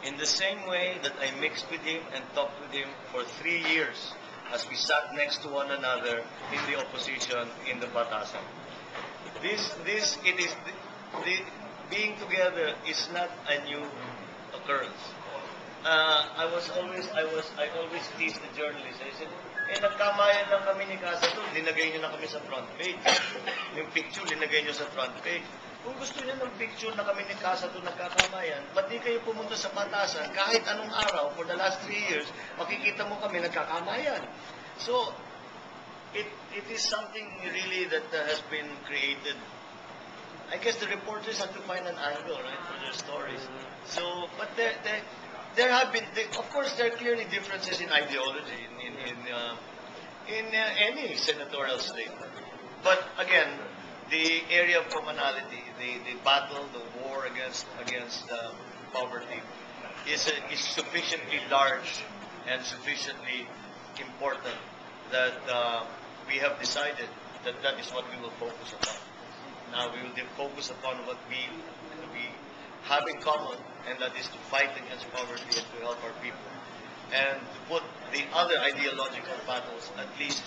In the same way that I mixed with him and talked with him for 3 years as we sat next to one another in the opposition in the Batasan. It is, being together is not a new occurrence. I always tease the journalists. I said, nagkamayan lang kami ni Satur, linagay nyo na kami sa front page. Yung picture, linagay nyo sa front page. Kung gusto niyo ng picture na kami ni Satur nagkakamayan, ba't di kayo pumunta sa Batasan? Kahit anong araw, for the last 3 years, makikita mo kami nagkakamayan. So, it is something really that has been created. I guess the reporters have to find an angle, right, for their stories. So, but there have been, of course, there are clearly differences in ideology in any senatorial state. But again, the area of commonality, the battle, the war against poverty, is sufficiently large and sufficiently important that we have decided that is what we will focus upon. Now we will focus upon what we have in common, and that is to fight against poverty and to help our people, and to put the other ideological battles at least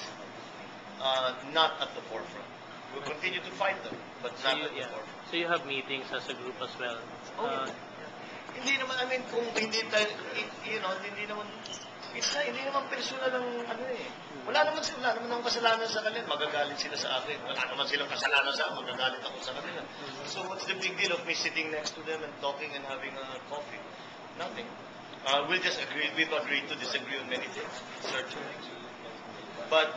not at the forefront. We'll continue to fight them, but not at the forefront. So you have meetings as a group as well? Hindi naman, I mean, kung hindi tayo, hindi naman, hindi naman personal ang Wala naman akong kasalanan sa kanila, magagalit sila sa akin. Wala naman silang kasalanan sa akin, magagalit ako sa kanila. So what's the big deal of me sitting next to them and talking and having a coffee? Nothing. We've agreed to disagree on many things, certainly. But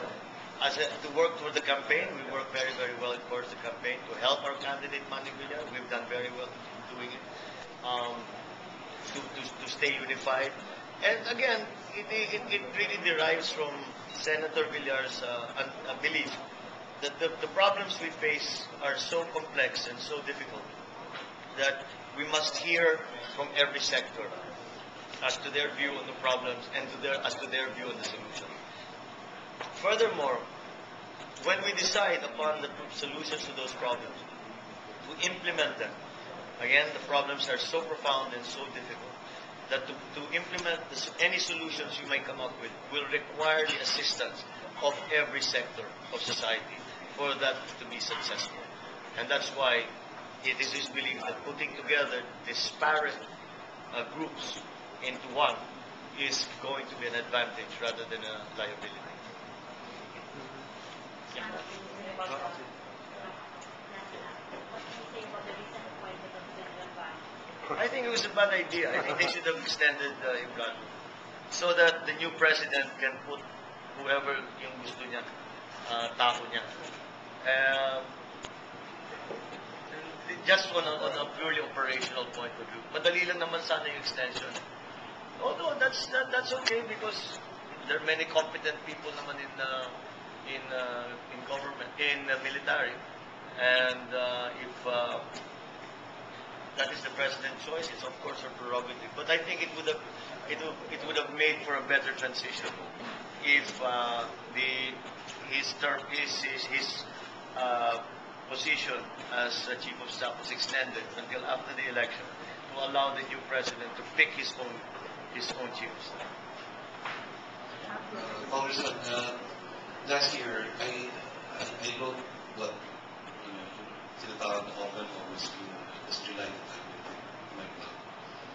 to work for the campaign, we work very, very well towards the campaign to help our candidate, Manny Villar. We've done very well doing it. To stay unified. And again, it really derives from Senator Villar's belief that the problems we face are so complex and so difficult that we must hear from every sector as to their view on the problems and as to their view on the solution. Furthermore, when we decide upon the solutions to those problems, to implement them, again, the problems are so profound and so difficult that to implement any solutions you may come up with will require the assistance of every sector of society for that to be successful. And that's why it is this belief that putting together disparate groups into one is going to be an advantage rather than a liability. I think it was a bad idea. I think they should have extended Ibrahim so that the new president can put whoever yung gusto niya, tao niya. Just on a purely operational point of view. Madali lang naman sana yung extension. Although that's okay because there are many competent people naman in government, in military, and if that is the president's choice, it's of course her prerogative. But I think it would have made for a better transition if his position as chief of staff was extended until after the election to allow the new president to pick his own chief of staff. Congressman, last year I wrote what tinatawag na open office was July